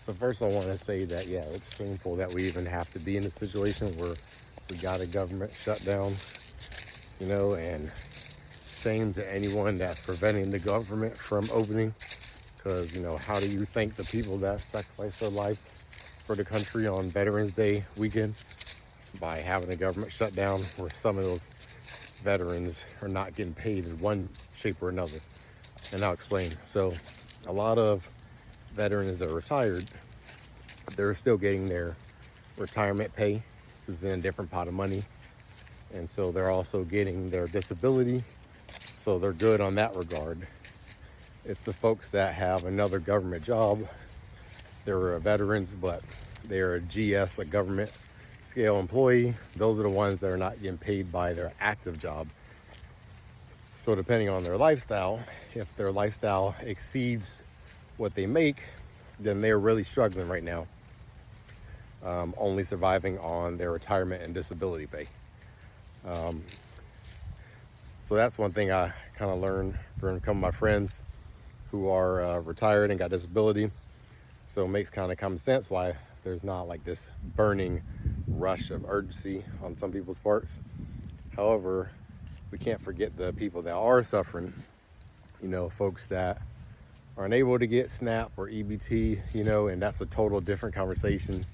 So first I want to say that, yeah, it's shameful that we even have to be in a situation where we got a government shutdown, and shame to anyone that's preventing the government from opening. Because, how do you thank the people that sacrificed their lives for the country on Veterans Day weekend? By having the government shut down, where some of those veterans are not getting paid in one shape or another. And I'll explain. So a lot of veterans that are retired, they're still getting their retirement pay. This is in a different pot of money. And so they're also getting their disability. So they're good on that regard. It's the folks that have another government job. They're veterans, but they're a GS, a government scale employee. Those are the ones that are not getting paid by their active job. So depending on their lifestyle, if their lifestyle exceeds what they make, then they're really struggling right now, only surviving on their retirement and disability pay. So that's one thing I kind of learned from a couple of my friends who are retired and got disability. So it makes kind of common sense why there's not like this burning rush of urgency on some people's parts. However, we can't forget the people that are suffering, folks that are unable to get SNAP or EBT, and that's a total different conversation.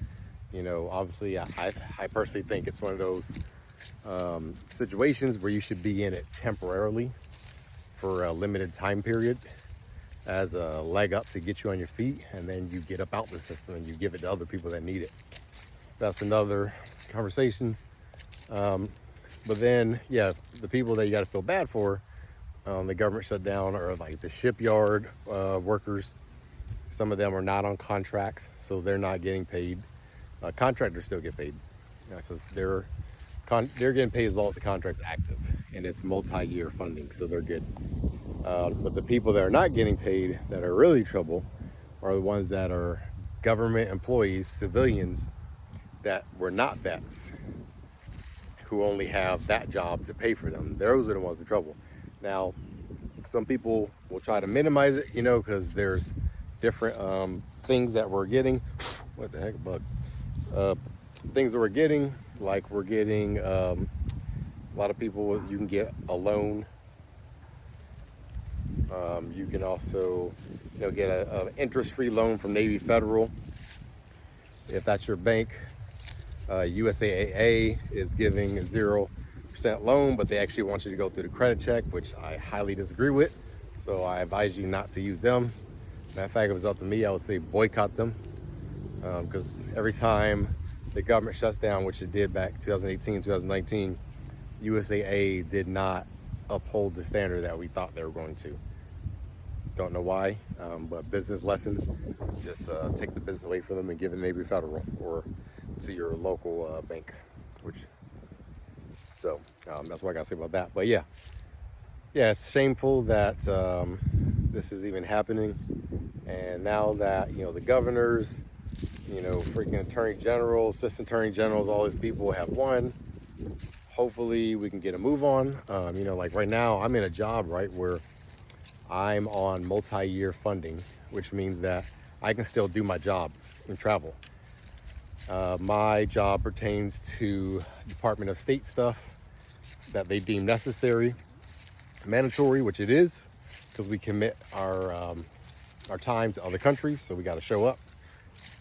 Obviously I personally think it's one of those situations where you should be in it temporarily for a limited time period as a leg up to get you on your feet, and then you get up out the system and you give it to other people that need it. That's another conversation. But then, yeah, the people that you got to feel bad for, the government shutdown, are like the shipyard workers. Some of them are not on contracts, so they're not getting paid. Contractors still get paid because they're getting paid as long as the contract's active, and it's multi-year funding, so they're good. But the people that are not getting paid, that are really trouble, are the ones that are government employees, civilians, that were not vets, who only have that job to pay for them. Those are the ones in trouble. Now, some people will try to minimize it, because there's different things that we're getting. What the heck, bug? Things that we're getting, like we're getting a lot of people, you can get a loan. You can also, get an interest-free loan from Navy Federal, if that's your bank. USAA is giving a 0% loan, but they actually want you to go through the credit check, which I highly disagree with. So I advise you not to use them. Matter of fact, if it was up to me, I would say boycott them, because every time the government shuts down, which it did back 2018, 2019, USAA did not uphold the standard that we thought they were going to. Don't know why, but business lesson, just take the business away from them and give it Navy Federal or to your local bank. That's what I gotta say about that. But yeah, it's shameful that this is even happening. And now that, the governors, freaking attorney generals, assistant attorney generals, all these people have won, hopefully we can get a move on. Like right now, I'm in a job, right, where I'm on multi-year funding, which means that I can still do my job and travel. My job pertains to Department of State stuff that they deem necessary, mandatory, which it is, because we commit our time to other countries, so we got to show up,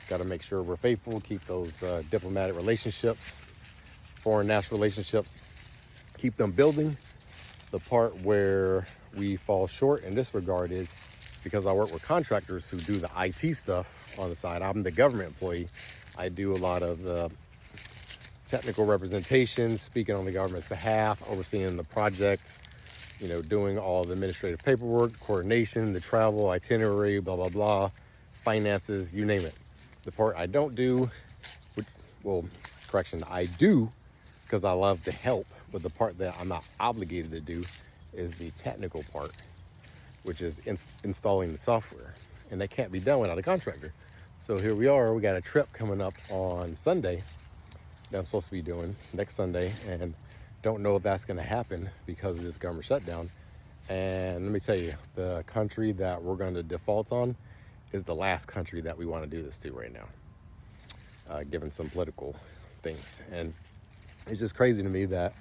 got to make sure we're faithful, keep those diplomatic relationships, foreign national relationships, keep them building. The part where we fall short in this regard is because I work with contractors who do the IT stuff on the side. I'm the government employee. I do a lot of the technical representation, speaking on the government's behalf, overseeing the project, doing all the administrative paperwork, coordination, the travel, itinerary, blah, blah, blah, finances, you name it. The part I don't do, I do because I love to help, but the part that I'm not obligated to do is the technical part, which is installing the software. And that can't be done without a contractor. So here we are, we got a trip coming up on Sunday that I'm supposed to be doing next Sunday, and don't know if that's gonna happen because of this government shutdown. And let me tell you, the country that we're gonna default on is the last country that we want to do this to right now, given some political things. And it's just crazy to me that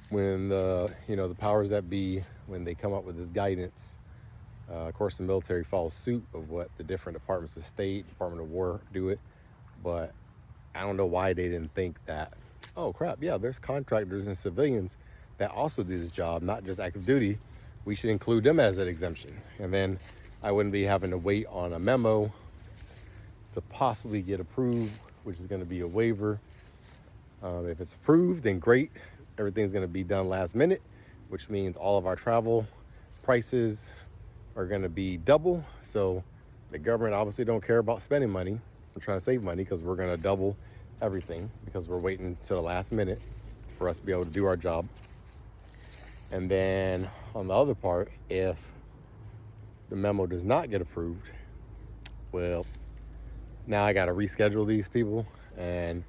when the powers that be, when they come up with this guidance, of course the military follows suit of what the different departments of state, Department of War do it, but I don't know why they didn't think that, oh crap, yeah, there's contractors and civilians that also do this job, not just active duty. We should include them as an exemption. And then I wouldn't be having to wait on a memo to possibly get approved, which is going to be a waiver. If it's approved, then great. Everything's going to be done last minute, which means all of our travel prices are going to be double. So the government obviously don't care about spending money. We're trying to save money because we're going to double everything because we're waiting till the last minute for us to be able to do our job. And then on the other part, if the memo does not get approved, well, now I got to reschedule these people. And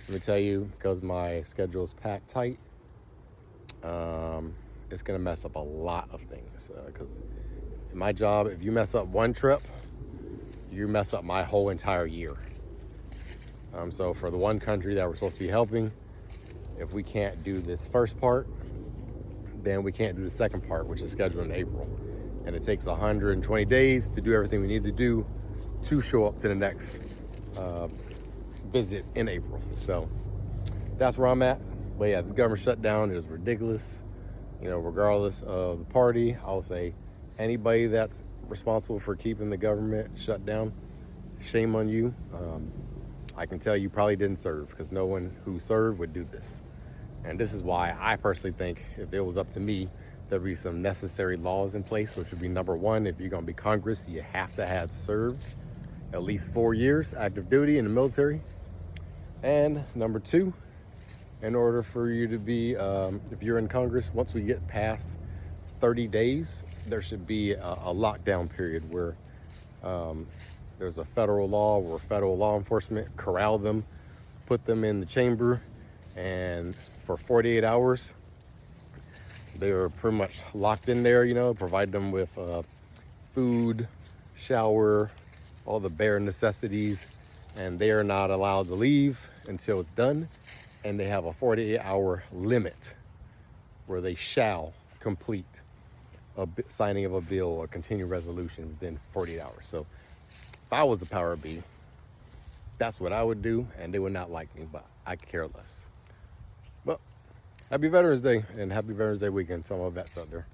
let me tell you, because my schedule is packed tight, it's going to mess up a lot of things. Because in my job, if you mess up one trip, you mess up my whole entire year. So for the one country that we're supposed to be helping, if we can't do this first part, then we can't do the second part, which is scheduled in April. And it takes 120 days to do everything we need to do to show up to the next visit in April. So that's where I'm at. But yeah, this government shutdown is ridiculous. Regardless of the party, I'll say anybody that's responsible for keeping the government shut down, shame on you. I can tell you probably didn't serve, because no one who served would do this. And this is why I personally think if it was up to me, there'd be some necessary laws in place, which would be number one, if you're going to be Congress, you have to have served at least 4 years active duty in the military. And number two, in order for you to be, if you're in Congress, once we get past 30 days, there should be a lockdown period where there's a federal law where federal law enforcement corral them, put them in the chamber, and for 48 hours, they are pretty much locked in there, provide them with food, shower, all the bare necessities, and they are not allowed to leave until it's done. And they have a 48-hour limit where they shall complete signing of a bill or continued resolution within 48 hours. So if I was the power be, that's what I would do, and they would not like me, but I could care less. Well, happy Veterans Day, and happy Veterans Day weekend to all my vets out there.